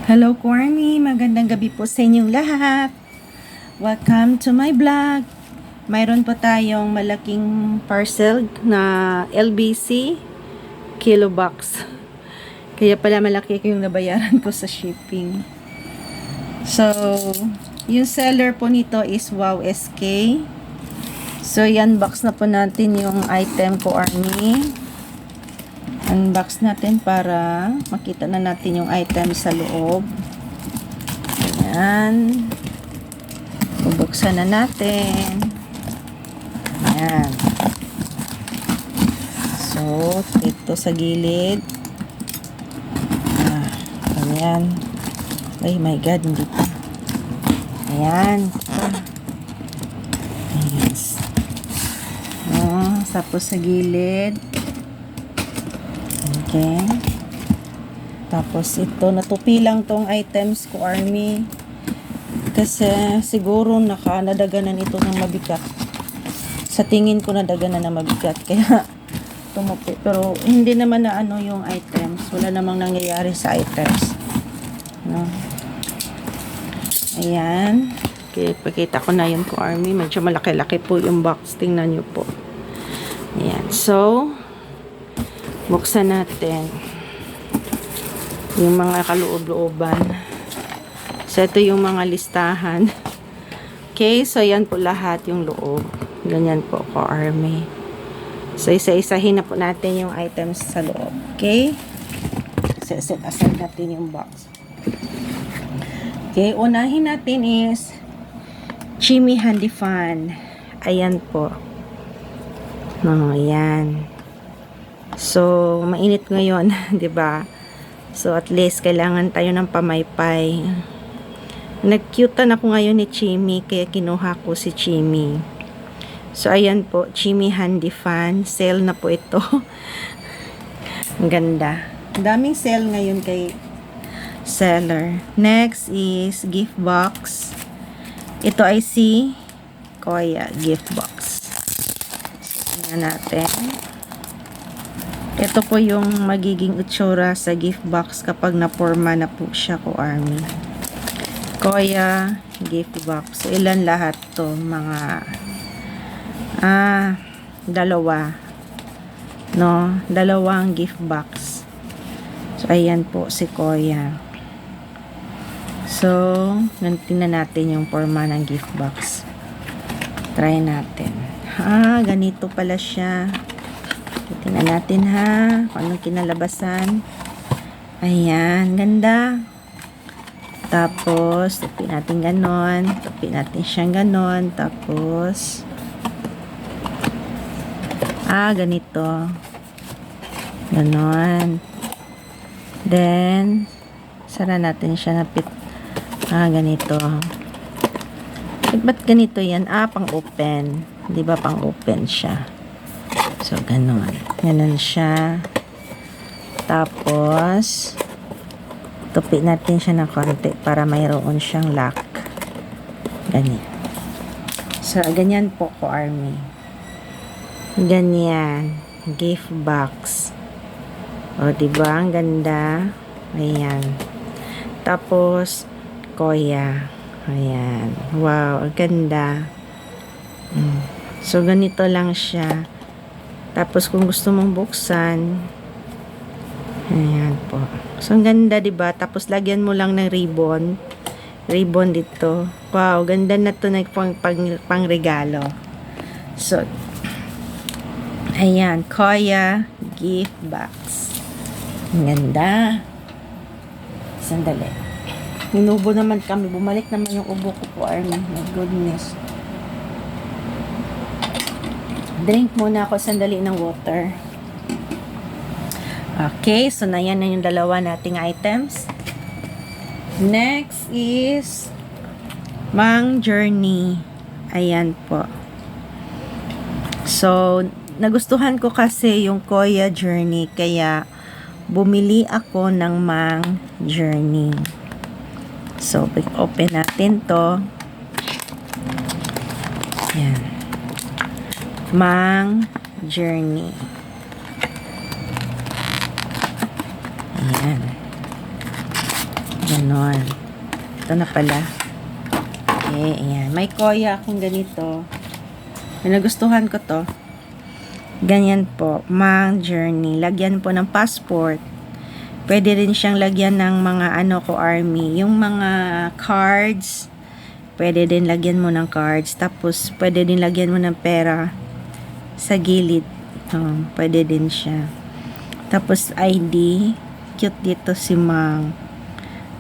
Hello, Corny! Magandang gabi po sa inyong lahat. Welcome to my vlog. Mayroon po tayong malaking parcel na LBC kilo box. Kaya pala malaki yung nabayaran ko sa shipping. So, yung seller po nito is Wow SK. So, i-unbox na po natin yung item ko, Army. Unbox natin para makita na natin yung item sa loob. Ayan. Bubuksan na natin. Ayan. So, ito sa gilid. Ayan. Ay my God, hindi pa. Ayan. Yes. Tapos sa gilid. Okay. Tapos ito, natupi lang tong items ko, Army. Kasi siguro nadaganan ito ng mabigat. Sa tingin ko nadaganan ng mabigat. Kaya tumupi. Pero hindi naman na ano yung items. Wala namang nangyayari sa items. No? Ayan. Okay, pakita ko na yun ko, Army. Medyo malaki-laki po yung box. Tingnan nyo po. Ayan. So, buksan natin yung mga kaloob-looban. So, ito yung mga listahan. Okay, so yan po lahat yung loob. Ganyan po ko, Army. So, isa-isahin na po natin yung items sa loob. Okay? Set aside natin yung box. Okay, unahin natin is Chimmy Handy Fan. Ayan po. Oh, ayan. So, mainit ngayon, 'di ba? So, at least kailangan tayo ng pamaypay. Nag-cutean ako ngayon ni Chimmy, kaya kinuha ko si Chimmy. So, ayan po, Chimmy Handy Fan. Sale na po ito. Ang ganda. Ang daming sale ngayon kay seller. Next is gift box. Ito ay si Koya gift box. Tingnan natin. Ito po yung magiging itsura sa gift box kapag na-forma na po siya ko, Army. Koya gift box. So, ilan lahat to? Mga dalawa. No? Dalawang gift box. So, ayan po si Koya. So, tingnan natin yung forma ng gift box. Try natin. Ganito pala siya. Tingnan natin ha, kung anong kinalabasan. Ayan, ganda. Tapos, tupi natin ganon. Tupi natin siyang ganon. Tapos, ganito. Ganon. Then, sara natin siya na ganito. Ba't ganito yan? Pang open. Di ba pang open siya? So, ganon. Ganon siya. Tapos, tupi natin siya ng konti para mayroon siyang lock. Ganyan. So, ganyan po ko, Army. Ganyan. Gift box. O, diba? Ang ganda. Ayan. Tapos, Koya. Ayan. Wow, ang ganda. So, ganito lang siya. Tapos, kung gusto mong buksan, ayan po. So, ang ganda, diba? Tapos, lagyan mo lang ng ribbon. Ribbon dito. Wow, ganda na to na pang regalo. So, ayan. Koya gift box. Ang ganda. Sandali. Inubo naman kami. Bumalik naman yung ubo ko po, Army. My goodness. Drink muna ako sandali ng water. Okay, so na yan na yung dalawa nating items. Next is Mang Journey. Ayan po. So, nagustuhan ko kasi yung Koya Journey, kaya bumili ako ng Mang Journey. So, open natin to. Ayan. Mang Journey. Ayan. Ganon. Ito na pala. Okay, ayan. May koya akong ganito. May nagustuhan ko to. Ganyan po. Mang Journey. Lagyan po ng passport. Pwede rin siyang lagyan ng mga ano ko, army. Yung mga cards. Pwede din lagyan mo ng cards. Tapos, pwede din lagyan mo ng pera sa gilid. Pwede din siya. Tapos, ID. Cute dito si Mang.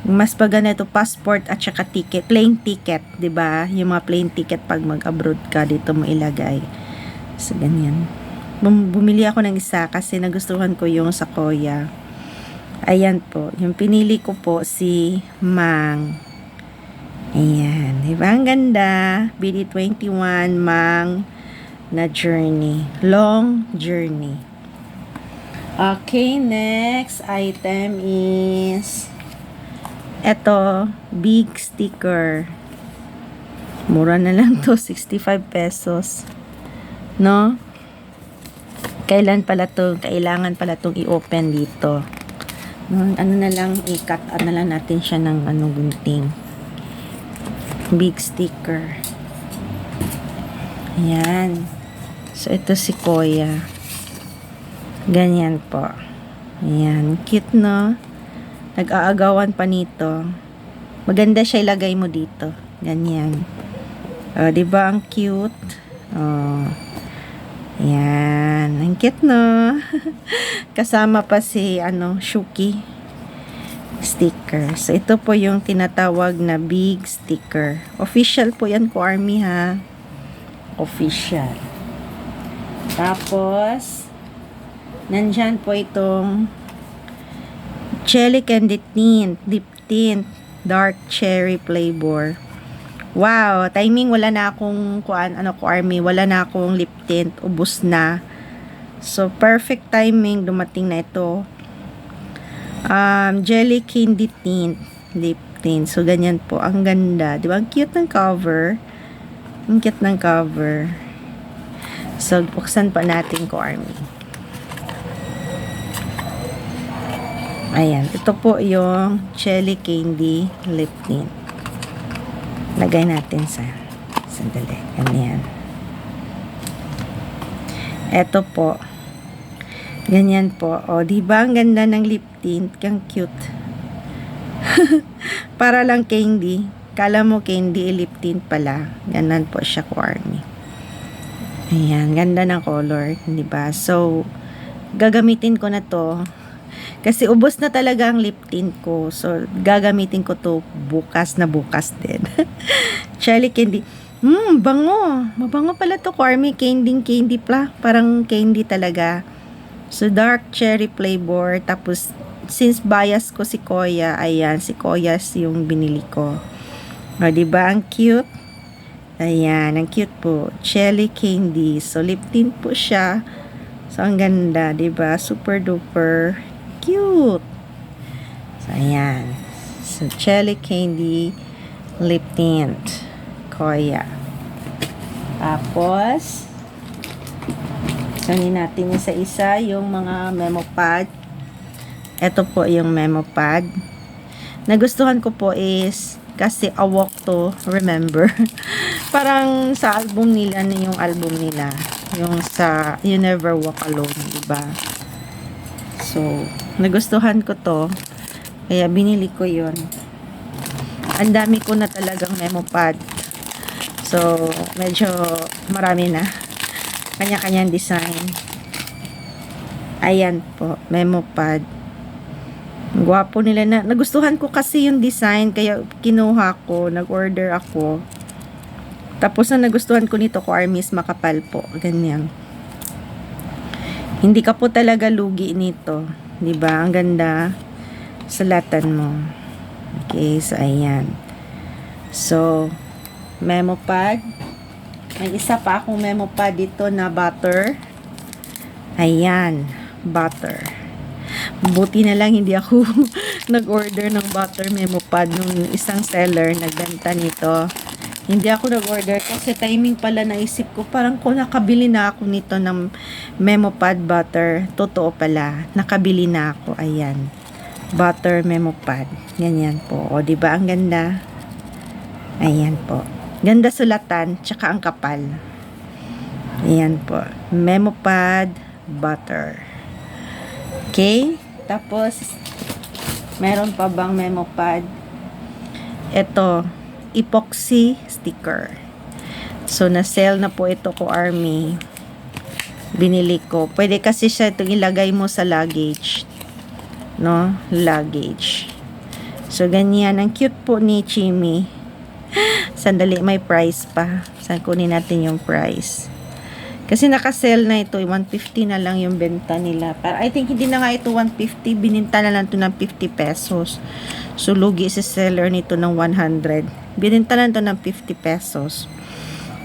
Mas pagana ito, passport at saka ticket. Plane ticket, 'di ba? Yung mga plane ticket pag mag-abroad ka, dito mo ilagay. So, ganyan. Bumili ako ng isa kasi nagustuhan ko yung sa Koya. Ayan po. Yung pinili ko po si Mang. Ayan. Diba? Ang ganda. BD21 Mang na journey. Long journey. Okay, next item is eto, big sticker. Mura na lang to, 65 pesos. No? Kailangan pala itong i-open dito. No? Ano na lang, i-cut na lang natin siya ng gunting. Big sticker. Ayan. So, ito si Koya. Ganyan po. Ayan. Cute, no? Nag-aagawan pa nito. Maganda siya ilagay mo dito. Ganyan. Diba ang cute? Ayan. Ang cute, no? Kasama pa si, Shuki sticker. So, ito po yung tinatawag na big sticker. Official po yan ko, Army, ha? Official. Tapos, nandyan po itong Jelly Candy Tint, Lip Tint, Dark Cherry Flavor. Wow, timing wala na akong Army, wala na akong lip tint, ubos na. So perfect timing dumating na ito. Jelly Candy Tint, Lip Tint. So ganyan po, ang ganda, 'di ba? Ang cute ng cover. Ang cute ng cover. So buksan pa natin ko, Army. Ayan, ito po yung Jelly Candy Lip Tint. Lagay natin sa sandali. Ganyan. Ito po. Ganyan po. O, diba ang ganda ng lip tint? Kang cute. Para lang candy. Kala mo candy, lip tint pala. Ganan po siya ko, Army. Ayan, ganda ng color. Diba? So, gagamitin ko na to. Kasi ubos na talaga ang lip tint ko. So, gagamitin ko to bukas din. Jelly candy. Bango. Mabango pala to, Army. Candy pala. Parang candy talaga. So, dark cherry flavor. Tapos, since bias ko si Koya, ayan, si Koya yung binili ko. O, diba? Ang cute. Ayan, ang cute po. Jelly candy. So, lip tint po siya. So, ang ganda, diba? Super duper cute. So, ayan. So, Jelly Candy Lip Tint. Koya. Tapos, sanin natin isa-isa yung mga memo pad. Ito po yung memo pad. Nagustuhan ko po is kasi A Walk to Remember. Parang sa album nila na yung album nila. Yung sa You Never Walk Alone, diba? So, nagustuhan ko to. Kaya binili ko yun. Ang dami ko na talagang memo pad. So, medyo marami na. Kanya-kanyang design. Ayan po, memo pad. Gwapo nila na. Nagustuhan ko kasi yung design. Kaya kinuha ko. Nag-order ako. Tapos na nagustuhan ko nito ko, Armis, makapal po. Ganyan. Hindi ka po talaga lugi nito. 'Di ba? Ang ganda. Sulatan mo. Okay, so ayan. So, memo pad. May isa pa akong memo pad dito na butter. Ayan, butter. Buti na lang hindi ako nag-order ng butter memo pad nung isang seller nagbenta nito. Hindi ako nag-order kasi timing pala naisip ko parang kung nakabili na ako nito ng memo pad butter. Totoo pala, nakabili na ako. Ayan. butter memo pad. Ganyan po. O, diba? Ang ganda. Ayan po. Ganda sulatan, tsaka ang kapal. Ayan po. Memo pad, butter. Okay? Tapos, meron pa bang memo pad? Ito, epoxy sticker. So, na-sell na po ito ko, Army. Binili ko. Pwede kasi siya itong ilagay mo sa luggage. No? Luggage. So, ganyan. Ang cute po ni Chimi. Sandali, may price pa. Saan kunin natin yung price? Kasi naka-sell na ito. 150 na lang yung benta nila. Pero I think hindi na nga ito 150. Bininta na lang ito ng 50 pesos. So, lugi si seller nito ng 100. Bininta lang ito ng 50 pesos.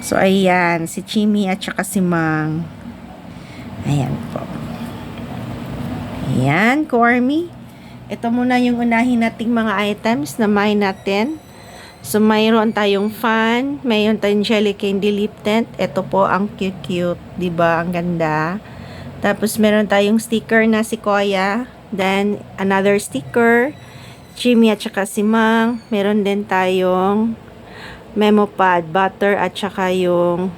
So, ayan. Si Chimi at saka si Mang. Ayan po. Ayan, Cormy. Ito muna yung unahin nating mga items na may natin. So, mayroon tayong fan, mayroon tayong jelly candy lip tint. Ito po ang cute-cute, 'di ba? Ang ganda. Tapos meron tayong sticker na si Koya, then another sticker, Chimi at saka si Mang. Meron din tayong memo pad, butter at saka yung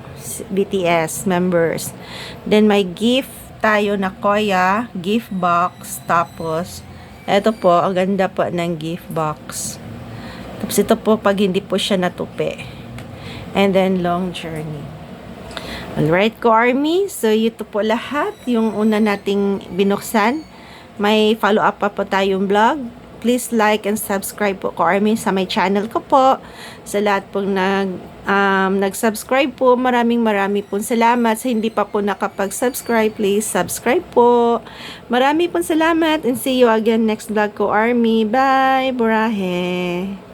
BTS members. Then may gift tayo na Koya, gift box. Tapos ito po, ang ganda po ng gift box. Tapos ito po pag hindi po siya natupi. And then long journey. Alright, Ko-Army. So ito po lahat yung una nating binuksan. May follow-up pa po tayong vlog. Please like and subscribe po, Ko-Army, sa my channel ko po. Sa lahat pong nag-subscribe po, maraming pong salamat. Sa hindi pa po nakapag-subscribe, please subscribe po. Marami pong salamat and see you again next vlog, Ko-Army. Bye! Burahe!